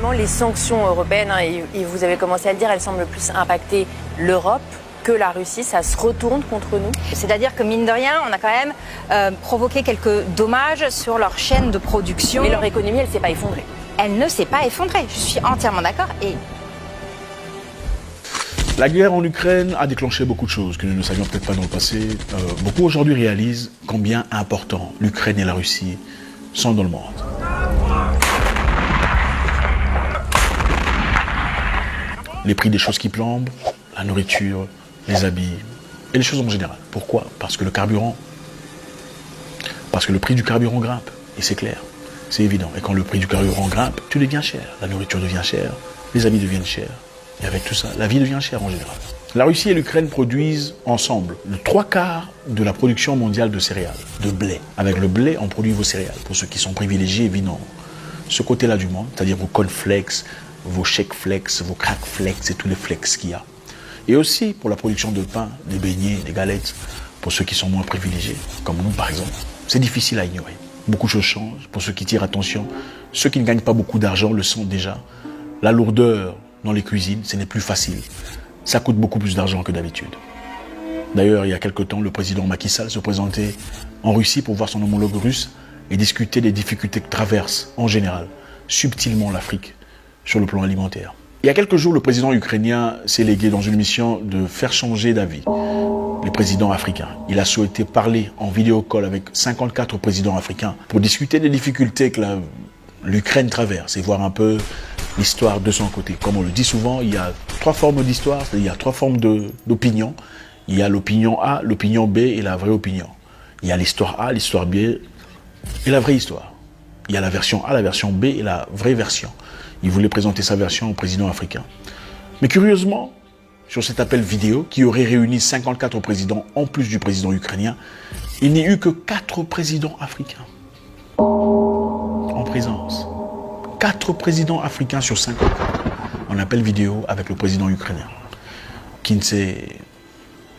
finalement, les sanctions européennes, et vous avez commencé à le dire, elles semblent plus impacter l'Europe que la Russie. Ça se retourne contre nous. C'est-à-dire que, mine de rien, on a quand même provoqué quelques dommages sur leur chaîne de production. Mais leur économie, elle ne s'est pas effondrée. Elle ne s'est pas effondrée, je suis entièrement d'accord. Et la guerre en Ukraine a déclenché beaucoup de choses que nous ne savions peut-être pas dans le passé. Beaucoup aujourd'hui réalisent combien important l'Ukraine et la Russie sont dans le monde. Les prix des choses qui plombent, la nourriture, les habits et les choses en général. Pourquoi? Parce que le carburant, parce que le prix du carburant grimpe. Et c'est clair, c'est évident. Et quand le prix du carburant grimpe, tout devient cher. La nourriture devient chère, les habits deviennent chers. Et avec tout ça, la vie devient chère en général. La Russie et l'Ukraine produisent ensemble le 3/4 de la production mondiale de céréales, de blé. Avec le blé, on produit vos céréales. Pour ceux qui sont privilégiés et vivent dans ce côté-là du monde, c'est-à-dire vos cornflakes, vos shakeflakes, vos crackflakes et tous les flakes qu'il y a. Et aussi pour la production de pain, des beignets, des galettes, pour ceux qui sont moins privilégiés, comme nous par exemple. C'est difficile à ignorer. Beaucoup de choses changent. Pour ceux qui tirent attention, ceux qui ne gagnent pas beaucoup d'argent le sentent déjà. La lourdeur dans les cuisines, ce n'est plus facile. Ça coûte beaucoup plus d'argent que d'habitude. D'ailleurs, il y a quelque temps, le président Macky Sall se présentait en Russie pour voir son homologue russe et discuter des difficultés que traverse, en général, subtilement l'Afrique sur le plan alimentaire. Il y a quelques jours, le président ukrainien s'est légué dans une mission de faire changer d'avis les présidents africains. Il a souhaité parler en vidéo call avec 54 présidents africains pour discuter des difficultés que l'Ukraine traverse et voir un peu l'histoire de son côté. Comme on le dit souvent, il y a 3 formes d'histoire, il y a 3 formes d'opinion. Il y a l'opinion A, l'opinion B et la vraie opinion. Il y a l'histoire A, l'histoire B et la vraie histoire. Il y a la version A, la version B et la vraie version. Il voulait présenter sa version au président africain. Mais curieusement, sur cet appel vidéo qui aurait réuni 54 présidents en plus du président ukrainien, il n'y eut que 4 présidents africains en présence. 4 présidents africains sur 54 en appel vidéo avec le président ukrainien, qui ne s'est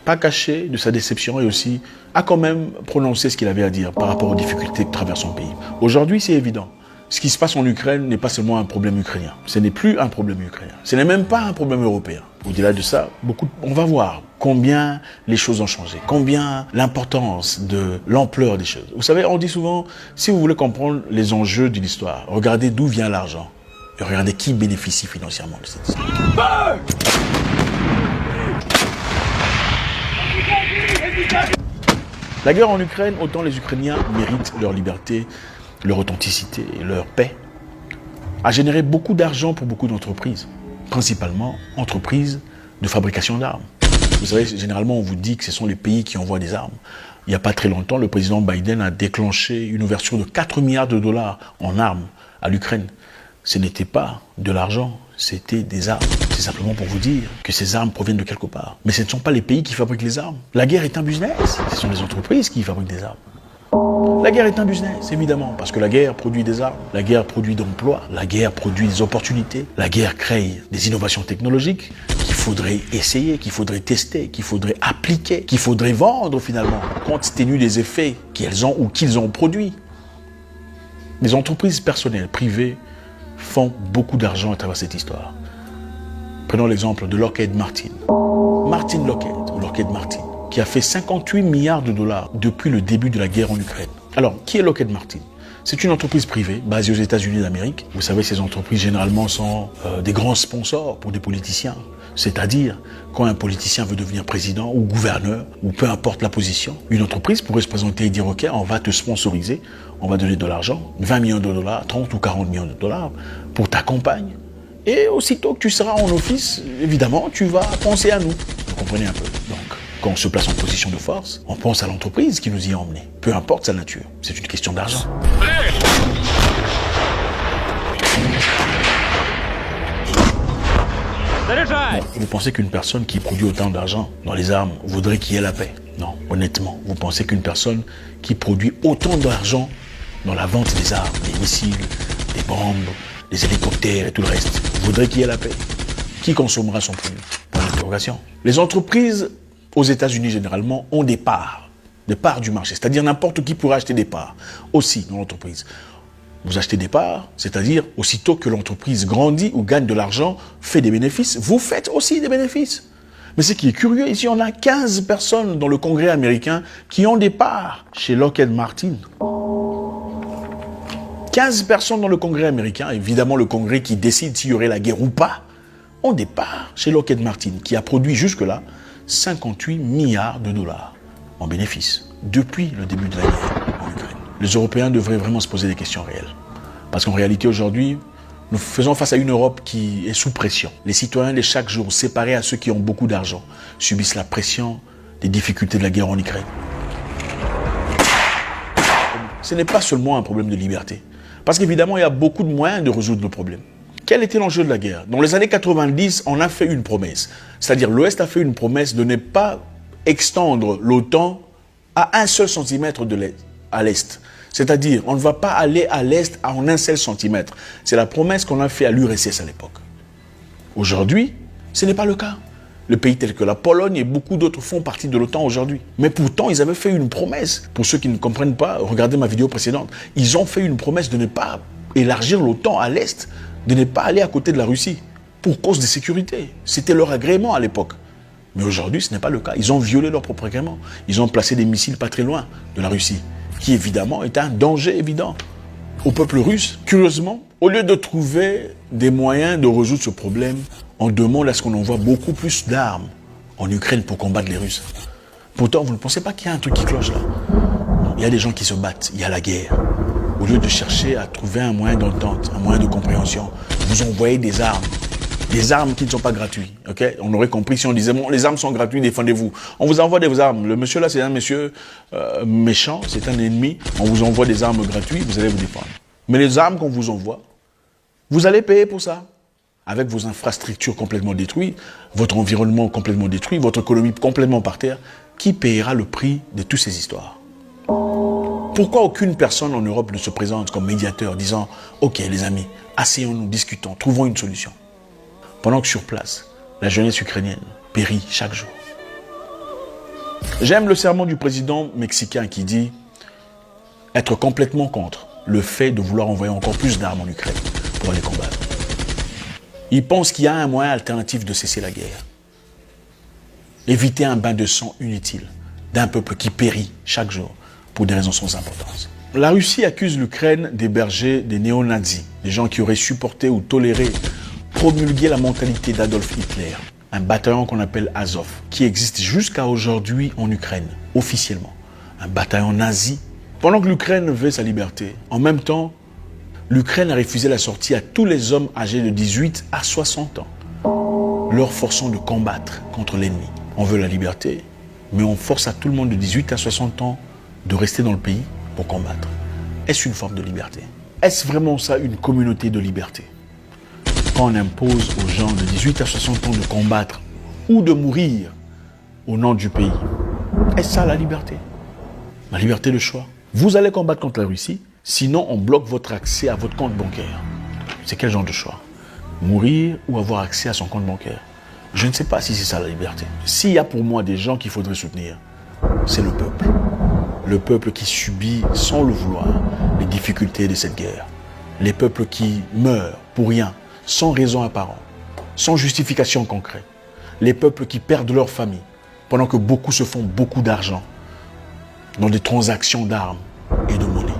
pas caché de sa déception et aussi a quand même prononcé ce qu'il avait à dire par rapport aux difficultés que traverse son pays. Aujourd'hui, c'est évident. Ce qui se passe en Ukraine n'est pas seulement un problème ukrainien. Ce n'est plus un problème ukrainien. Ce n'est même pas un problème européen. Au-delà de ça, on va voir combien les choses ont changé, combien l'importance de l'ampleur des choses. Vous savez, on dit souvent, si vous voulez comprendre les enjeux d'une histoire, regardez d'où vient l'argent et regardez qui bénéficie financièrement de cette histoire. La guerre en Ukraine, autant les Ukrainiens méritent leur liberté, leur authenticité et leur paix, a généré beaucoup d'argent pour beaucoup d'entreprises, principalement entreprises de fabrication d'armes. Vous savez, généralement, on vous dit que ce sont les pays qui envoient des armes. Il n'y a pas très longtemps, le président Biden a déclenché une ouverture de 4 milliards de dollars en armes à l'Ukraine. Ce n'était pas de l'argent, c'était des armes. C'est simplement pour vous dire que ces armes proviennent de quelque part. Mais ce ne sont pas les pays qui fabriquent les armes. La guerre est un business. Ce sont les entreprises qui fabriquent des armes. La guerre est un business, évidemment, parce que la guerre produit des armes, la guerre produit d'emplois, la guerre produit des opportunités, la guerre crée des innovations technologiques qu'il faudrait essayer, qu'il faudrait tester, qu'il faudrait appliquer, qu'il faudrait vendre finalement, compte tenu des effets qu'elles ont ou qu'ils ont produits. Les entreprises personnelles, privées, font beaucoup d'argent à travers cette histoire. Prenons l'exemple de Lockheed Martin. Martin Lockheed, ou Lockheed Martin, qui a fait 58 milliards de dollars depuis le début de la guerre en Ukraine. Alors, qui est Lockheed Martin? C'est une entreprise privée basée aux États-Unis d'Amérique. Vous savez, ces entreprises généralement sont des grands sponsors pour des politiciens. C'est-à-dire, quand un politicien veut devenir président ou gouverneur, ou peu importe la position, une entreprise pourrait se présenter et dire « Ok, on va te sponsoriser, on va donner de l'argent, 20 millions de dollars, 30 ou 40 millions de dollars pour ta campagne. Et aussitôt que tu seras en office, évidemment, tu vas penser à nous. » Vous comprenez un peu. Donc, quand on se place en position de force, on pense à l'entreprise qui nous y a emmenés. Peu importe sa nature, c'est une question d'argent. Bon, vous pensez qu'une personne qui produit autant d'argent dans les armes voudrait qu'il y ait la paix? Non, honnêtement. Vous pensez qu'une personne qui produit autant d'argent dans la vente des armes, des missiles, des bombes, des hélicoptères et tout le reste, voudrait qu'il y ait la paix? Qui consommera son produit? Point d'interrogation. Les entreprises aux États-Unis, généralement, ont des parts du marché. C'est-à-dire n'importe qui pourrait acheter des parts aussi dans l'entreprise. Vous achetez des parts, c'est-à-dire aussitôt que l'entreprise grandit ou gagne de l'argent, fait des bénéfices, vous faites aussi des bénéfices. Mais ce qui est curieux, ici, on a 15 personnes dans le Congrès américain qui ont des parts chez Lockheed Martin. 15 personnes dans le Congrès américain, évidemment le Congrès qui décide s'il y aurait la guerre ou pas, ont des parts chez Lockheed Martin, qui a produit jusque-là 58 milliards de dollars en bénéfices depuis le début de la guerre en Ukraine. Les Européens devraient vraiment se poser des questions réelles. Parce qu'en réalité, aujourd'hui, nous faisons face à une Europe qui est sous pression. Les citoyens de chaque jour, séparés à ceux qui ont beaucoup d'argent, subissent la pression des difficultés de la guerre en Ukraine. Ce n'est pas seulement un problème de liberté. Parce qu'évidemment, il y a beaucoup de moyens de résoudre le problème. Quel était l'enjeu de la guerre? Dans les années 90, on a fait une promesse. C'est-à-dire, l'Ouest a fait une promesse de ne pas extendre l'OTAN à un seul centimètre à l'Est. C'est-à-dire, on ne va pas aller à l'Est en un seul centimètre. C'est la promesse qu'on a fait à l'URSS à l'époque. Aujourd'hui, ce n'est pas le cas. Le pays tel que la Pologne et beaucoup d'autres font partie de l'OTAN aujourd'hui. Mais pourtant, ils avaient fait une promesse. Pour ceux qui ne comprennent pas, regardez ma vidéo précédente. Ils ont fait une promesse de ne pas élargir l'OTAN à l'Est, de ne pas aller à côté de la Russie, pour cause de sécurité. C'était leur agrément à l'époque. Mais aujourd'hui, ce n'est pas le cas. Ils ont violé leur propre agrément. Ils ont placé des missiles pas très loin de la Russie, qui évidemment est un danger évident au peuple russe. Curieusement, au lieu de trouver des moyens de résoudre ce problème, on demande à ce qu'on envoie beaucoup plus d'armes en Ukraine pour combattre les Russes. Pourtant, vous ne pensez pas qu'il y a un truc qui cloche là? Il y a des gens qui se battent, il y a la guerre. Au lieu de chercher à trouver un moyen d'entente, un moyen de compréhension, vous envoyez des armes qui ne sont pas gratuites. Okay? On aurait compris si on disait, bon, les armes sont gratuites, défendez-vous. On vous envoie des armes. Le monsieur là, c'est un monsieur méchant, c'est un ennemi. On vous envoie des armes gratuites, vous allez vous défendre. Mais les armes qu'on vous envoie, vous allez payer pour ça. Avec vos infrastructures complètement détruites, votre environnement complètement détruit, votre économie complètement par terre, qui payera le prix de toutes ces histoires? Pourquoi aucune personne en Europe ne se présente comme médiateur, disant « Ok les amis, asseyons-nous, discutons, trouvons une solution ». Pendant que sur place, la jeunesse ukrainienne périt chaque jour. J'aime le sermon du président mexicain qui dit être complètement contre le fait de vouloir envoyer encore plus d'armes en Ukraine pour aller combattre. Il pense qu'il y a un moyen alternatif de cesser la guerre. Éviter un bain de sang inutile d'un peuple qui périt chaque jour pour des raisons sans importance. La Russie accuse l'Ukraine d'héberger des néo-nazis, des gens qui auraient supporté ou toléré, promulgué la mentalité d'Adolf Hitler, un bataillon qu'on appelle Azov, qui existe jusqu'à aujourd'hui en Ukraine, officiellement. Un bataillon nazi. Pendant que l'Ukraine veut sa liberté, en même temps, l'Ukraine a refusé la sortie à tous les hommes âgés de 18 à 60 ans, leur forçant de combattre contre l'ennemi. On veut la liberté, mais on force à tout le monde de 18 à 60 ans de rester dans le pays pour combattre. Est-ce une forme de liberté? Est-ce vraiment ça une communauté de liberté? Quand on impose aux gens de 18 à 60 ans de combattre ou de mourir au nom du pays, est-ce ça la liberté? La liberté de choix. Vous allez combattre contre la Russie, sinon on bloque votre accès à votre compte bancaire. C'est quel genre de choix? Mourir ou avoir accès à son compte bancaire? Je ne sais pas si c'est ça la liberté. S'il y a pour moi des gens qu'il faudrait soutenir, c'est le peuple. Le peuple qui subit sans le vouloir les difficultés de cette guerre. Les peuples qui meurent pour rien, sans raison apparente, sans justification concrète. Les peuples qui perdent leur famille, pendant que beaucoup se font beaucoup d'argent dans des transactions d'armes et de monnaie.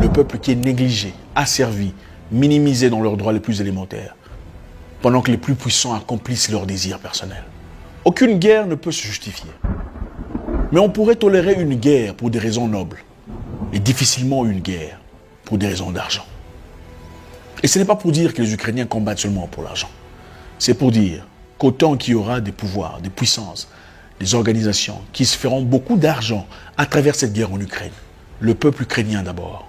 Le peuple qui est négligé, asservi, minimisé dans leurs droits les plus élémentaires, pendant que les plus puissants accomplissent leurs désirs personnels. Aucune guerre ne peut se justifier. Mais on pourrait tolérer une guerre pour des raisons nobles, et difficilement une guerre pour des raisons d'argent. Et ce n'est pas pour dire que les Ukrainiens combattent seulement pour l'argent. C'est pour dire qu'autant qu'il y aura des pouvoirs, des puissances, des organisations qui se feront beaucoup d'argent à travers cette guerre en Ukraine, le peuple ukrainien d'abord,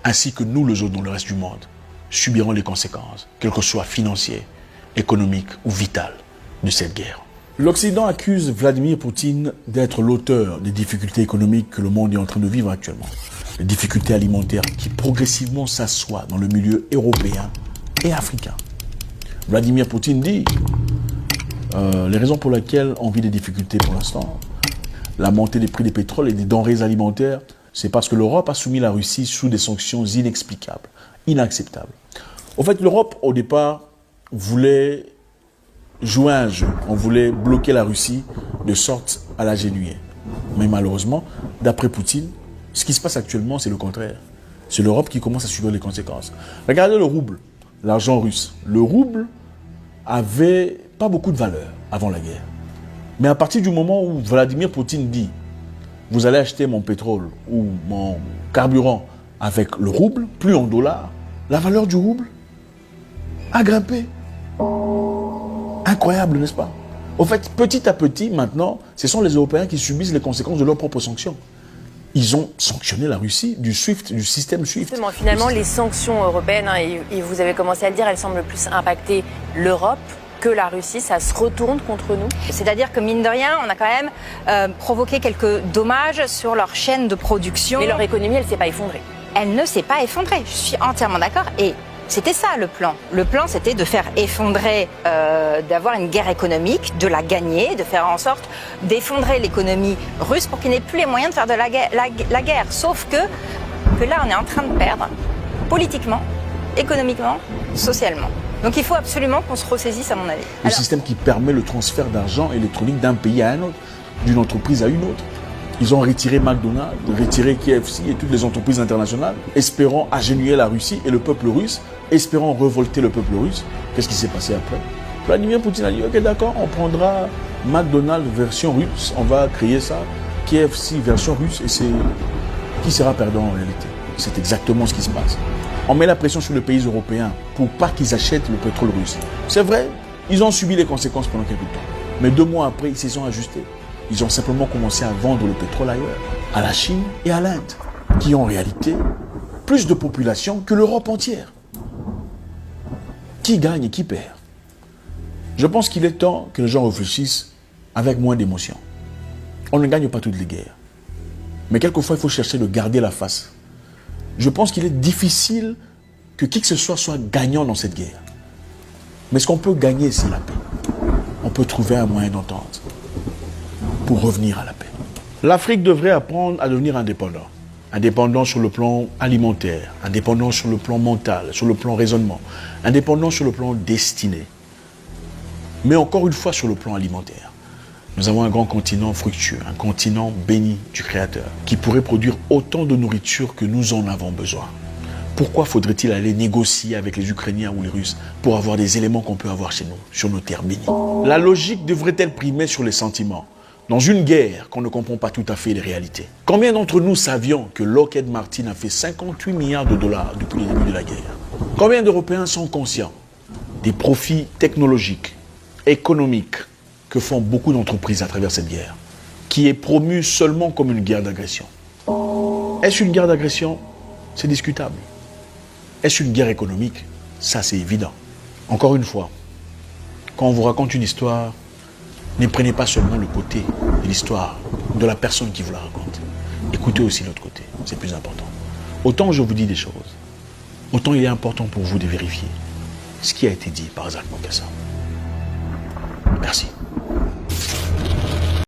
ainsi que nous les autres dans le reste du monde, subiront les conséquences, quelles que soient financières, économiques ou vitales, de cette guerre. L'Occident accuse Vladimir Poutine d'être l'auteur des difficultés économiques que le monde est en train de vivre actuellement. Les difficultés alimentaires qui progressivement s'assoient dans le milieu européen et africain. Vladimir Poutine dit les raisons pour lesquelles on vit des difficultés pour l'instant, la montée des prix des pétroles et des denrées alimentaires C'est parce que l'Europe a soumis la Russie sous des sanctions inexplicables, inacceptables. En fait, l'Europe, au départ, voulait jouer un jeu. On voulait bloquer la Russie de sorte à la génuer. Mais malheureusement, d'après Poutine, ce qui se passe actuellement, c'est le contraire. C'est l'Europe qui commence à subir les conséquences. Regardez le rouble, l'argent russe. Le rouble avait pas beaucoup de valeur avant la guerre. Mais à partir du moment où Vladimir Poutine dit « Vous allez acheter mon pétrole ou mon carburant avec le rouble, plus en dollars », la valeur du rouble a grimpé. Incroyable, n'est-ce pas? Au fait, petit à petit, maintenant, ce sont les Européens qui subissent les conséquences de leurs propres sanctions. Ils ont sanctionné la Russie du SWIFT, du système SWIFT. Justement, finalement, les sanctions européennes, et vous avez commencé à le dire, elles semblent plus impacter l'Europe que la Russie. Ça se retourne contre nous. C'est-à-dire que, mine de rien, on a quand même provoqué quelques dommages sur leur chaîne de production. Mais leur économie, elle ne s'est pas effondrée. Elle ne s'est pas effondrée, je suis entièrement d'accord. Et c'était ça le plan. Le plan, c'était de faire effondrer, d'avoir une guerre économique, de la gagner, de faire en sorte d'effondrer l'économie russe pour qu'il n'ait plus les moyens de faire de la guerre. Sauf que là, on est en train de perdre politiquement, économiquement, socialement. Donc il faut absolument qu'on se ressaisisse, à mon avis. Le système qui permet le transfert d'argent électronique d'un pays à un autre, d'une entreprise à une autre. Ils ont retiré McDonald's, retiré KFC et toutes les entreprises internationales, espérant agenouiller la Russie et le peuple russe, espérant révolter le peuple russe. Qu'est-ce qui s'est passé après? Vladimir Poutine a dit, ok d'accord, on prendra McDonald's version russe, on va créer ça, KFC version russe, et c'est qui sera perdant en réalité? C'est exactement ce qui se passe. On met la pression sur les pays européens pour pas qu'ils achètent le pétrole russe. C'est vrai, ils ont subi les conséquences pendant quelques temps. Mais 2 mois après, ils se sont ajustés. Ils ont simplement commencé à vendre le pétrole ailleurs, à la Chine et à l'Inde, qui ont en réalité plus de population que l'Europe entière. Qui gagne et qui perd? Je pense qu'il est temps que les gens réfléchissent avec moins d'émotion. On ne gagne pas toutes les guerres. Mais quelquefois, il faut chercher de garder la face. Je pense qu'il est difficile que qui que ce soit gagnant dans cette guerre. Mais ce qu'on peut gagner, c'est la paix. On peut trouver un moyen d'entente pour revenir à la paix. L'Afrique devrait apprendre à devenir indépendant. Indépendant sur le plan alimentaire, indépendant sur le plan mental, sur le plan raisonnement, indépendant sur le plan destiné. Mais encore une fois sur le plan alimentaire. Nous avons un grand continent fructueux, un continent béni du Créateur, qui pourrait produire autant de nourriture que nous en avons besoin. Pourquoi faudrait-il aller négocier avec les Ukrainiens ou les Russes pour avoir des éléments qu'on peut avoir chez nous, sur nos terres bénies? La logique devrait-elle primer sur les sentiments? Dans une guerre qu'on ne comprend pas tout à fait les réalités. Combien d'entre nous savions que Lockheed Martin a fait 58 milliards de dollars depuis le début de la guerre? Combien d'Européens sont conscients des profits technologiques, économiques, que font beaucoup d'entreprises à travers cette guerre, qui est promue seulement comme une guerre d'agression? Est-ce une guerre d'agression? C'est discutable. Est-ce une guerre économique? Ça, c'est évident. Encore une fois, quand on vous raconte une histoire, ne prenez pas seulement le côté de l'histoire, de la personne qui vous la raconte. Écoutez aussi l'autre côté, c'est plus important. Autant je vous dis des choses, autant il est important pour vous de vérifier ce qui a été dit par Zach Mokassa. Merci.